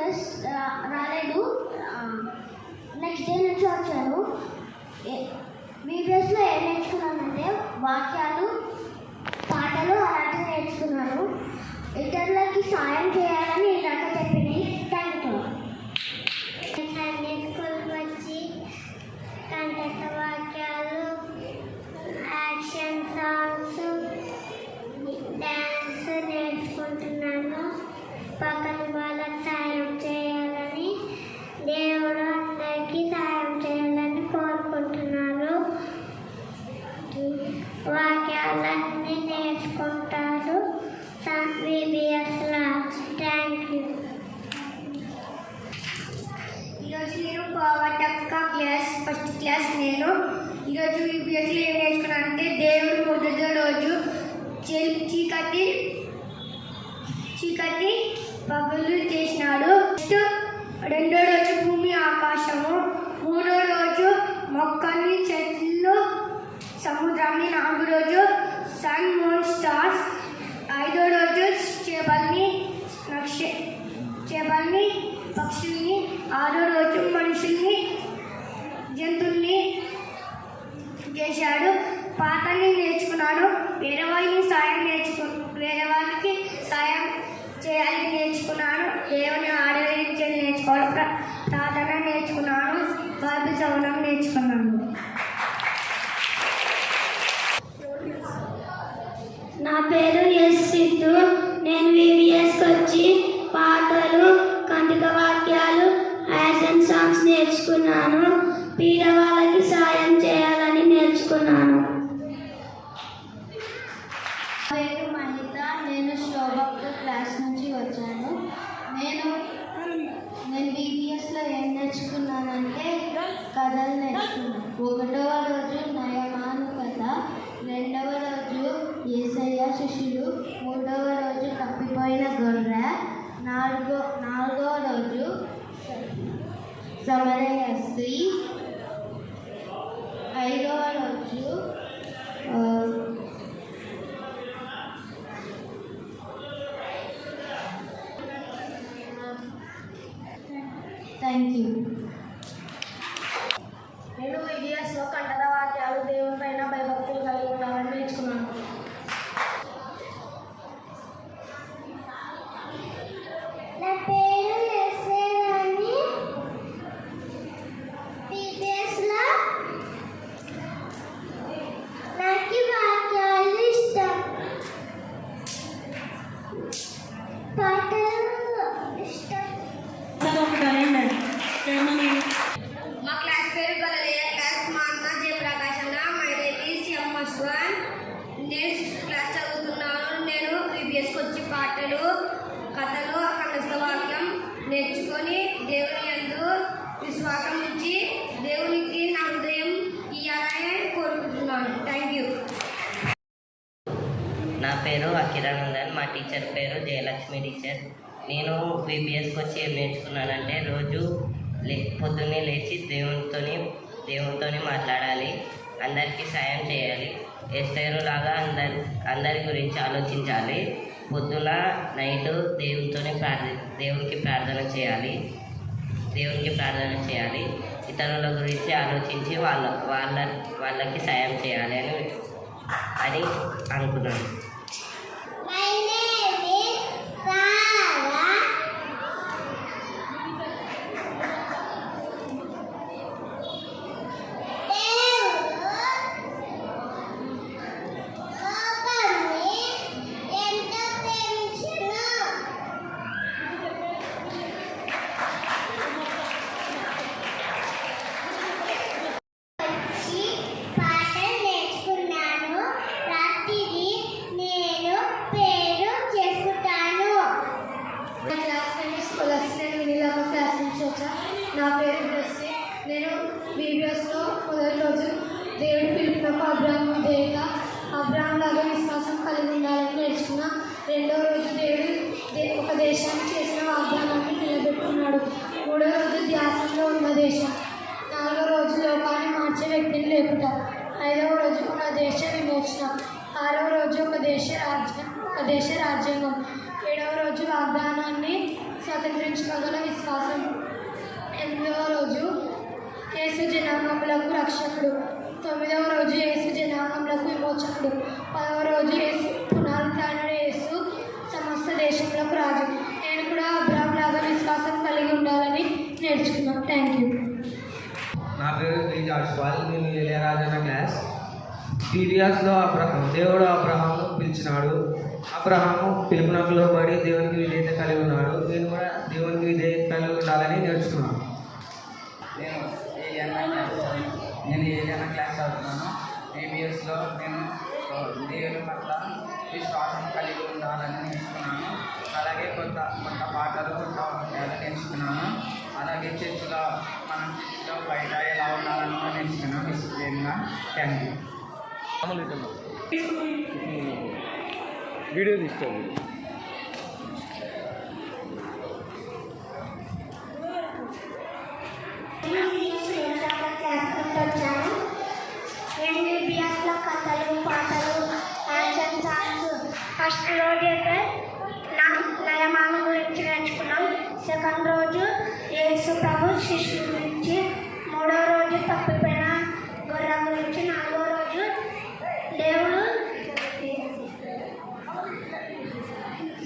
Dress రాలేదు. Next day నుంచి వచ్చాను. వీడియోస్లో ఏం నేర్చుకున్నానంటే వాక్యాలు, పాటలు అలాంటివి నేర్చుకున్నాను. ఇతరులకి సాయం చేయాలని ఇందాక చెప్పింది. Thank you. సండే స్కూల్కి వచ్చి కంటక వాక్యాలు, యాక్షన్ సాంగ్స్, డ్యాన్స్ నేర్చుకుంటున్నాను. పక్కన వాళ్ళకి సాయం చేయాలని, దేవుడు అందరికీ సాయం చేయాలని కోరుకుంటున్నాను. వాక్యాలన్నీ నేర్చుకుంటారు VBSలో. Thank you. ఈరోజు నేను పావటక్క క్లాస్ ఫస్ట్ క్లాస్. నేను ఈరోజు VBSలో ఏం నేర్చుకున్నానంటే దేవుడు మొదటి రోజు చీకటి పగులు చేసినాడు. రెండో రోజు భూమి ఆకాశము, మూడో రోజు మొక్కని చెట్లు సముద్రాన్ని, నాలుగో రోజు సన్ మూన్ స్టార్స్, ఐదో రోజు చేపల్ని పక్షుల్ని, ఆరో రోజు మనుషుల్ని జంతువుల్ని చేశాడు. పాటల్ని నేర్చుకున్నాడు. వేరే వాళ్ళకి సాయం చేయాలని నేర్చుకున్నాను. దేవుని ఆరాధించేది నేర్చుకోవడం, ప్రార్థన నేర్చుకున్నాను. బైబిల్ చదవడం నేర్చుకున్నాను. నా పేరు ఎస్ సిద్ధు. నేను VBSకి వచ్చి పాటలు, కంటిక వాక్యాలు, యాక్షన్ సాంగ్స్ నేర్చుకున్నాను. పేదవాళ్ళకి సాయం చేయాలని నేర్చుకున్నాను. పేరు మహిత. నేను శోభక్క క్లాస్ నుంచి వచ్చాను. నేను VBSలో ఏం నేర్చుకున్నానంటే కథలు నేర్చుకున్నాను. ఒకటవ రోజు నయమాను కథ, రెండవ రోజు యేసయ్య శిష్యులు, మూడవ రోజు తప్పిపోయిన గొర్రె, నాలుగవ రోజు సమరయ స్త్రీ, ఐదవ రోజు థ్యాంక్ యూ. నేను VBSలో కంటక వాక్యాలు, దేవుని పైన భయభక్తులు కలిగి ఉండాలని నేర్చుకున్నాను. నా పేరు ఎస్ఏరాణి. VBSలో నాకు వాక్యాలు ఇష్టం, పాటలు ఇష్టం. మా క్లాస్ పేరు బలయ్య క్లాస్. మా అన్న జయప్రకాష్ అన్న. My name is M1. నేను 6th క్లాస్ చదువుతున్నాను. నేను VBSకి వచ్చి పాటలు, కథలు, కంఠస్థ వాక్యం నేర్చుకొని దేవుని యందు విశ్వాసం ఇచ్చి దేవునికి నా హృదయం ఇవ్వాలని కోరుకుంటున్నాను. Thank you. నా పేరు అఖిరానందన్. మా టీచర్ పేరు జయలక్ష్మి టీచర్. నేను VBSకి వచ్చి ఏం నేర్చుకున్నానంటే రోజు పొద్దున్నే లేచి దేవునితోని మాట్లాడాలి, అందరికీ సాయం చేయాలి, ఎస్తేరు లాగా అందరి గురించి ఆలోచించాలి. పొద్దున నైట్ దేవునికి ప్రార్థన చేయాలి, ఇతరుల గురించి ఆలోచించి వాళ్ళకి సాయం చేయాలి అని అనుకున్నాను. నా పేరు బ్లెస్సీ. నేను VBSలో మొదటి రోజు దేవుడి పిలుపునకు అబ్రాహాం లాగా విశ్వాసం కలిగి ఉండాలని నేర్చుకున్న. రెండవ రోజు దేవుడు ఒక దేశాన్ని చేసిన వాగ్దానాన్ని నిలబెట్టుకున్నాడు. మూడవ రోజు ధ్యాసంలో ఉన్న దేశం. నాలుగవ రోజు లోకాన్ని మార్చే వ్యక్తిని లేపుట. ఐదవ రోజు ఒక దేశ విమోచన. ఆరవ రోజు ఒక దేశ రాజ్యాంగం. ఏడవ రోజు వాగ్దానాన్ని స్వతంత్రించుకోగల విశ్వాసం. 8వ రోజు యేసు జనాంగములకు రక్షకుడు. 9వ రోజు యేసు జనాంగములకు విమోచకుడు. 10వ రోజు యేసు పునరుత్థానుడు. యేసు సమస్త దేశములకు రాజు. నేను కూడా అబ్రహాం లాగా విశ్వాసం కలిగి ఉండాలని నేర్చుకున్నాను. Thank you. నా పేరు శ్రీ జాషువాల్. నేను ఇళయరాజన్న క్లాస్. ప్రీవియస్లో దేవుడు అబ్రహాము పిలిచినాడు. అబ్రహాము పిలుపునకు లోబడి దేవునికి విధేయత కలిగి ఉన్నాడు. నేను కూడా దేవునికి విధేయత కలిగి ఉండాలని నేర్చుకున్నాను. నేను ఏదైనా క్లాస్ చదువుతున్నాను. ప్రీవియస్లో నేను దేవుని పట్ల విశ్వాసం కలిగి ఉండాలని నేర్చుకున్నాను. అలాగే కొత్త పాటలు కొత్త విషయాలు నేర్చుకున్నాను. అలాగే చర్చిలో మనం చర్చిలో బయట ఎలా ఉండాలని కూడా నేర్చుకున్నాను డిసిప్లిన్గా. Thank you. వీడియో తీసుకోండి. వచ్చాను. ఎంబీబీఎస్లో కథలు, పాటలు, యాక్షన్ సాంగ్స్. ఫస్ట్ రోజు అయితే నయమాను గురించి నేర్చుకున్నాం. సెకండ్ రోజు యేసు ప్రభు శిష్యుల గురించి. 3వ రోజు తప్పిపోయిన గొర్రె గురించి. 4వ రోజు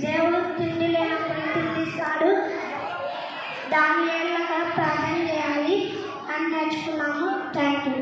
దేవుడు తిండి లేనప్పుడు తిండిస్తాడు, దాని ఏళ్ళ ప్రార్థన చేయాలి అని నేర్చుకున్నాము. Thank you.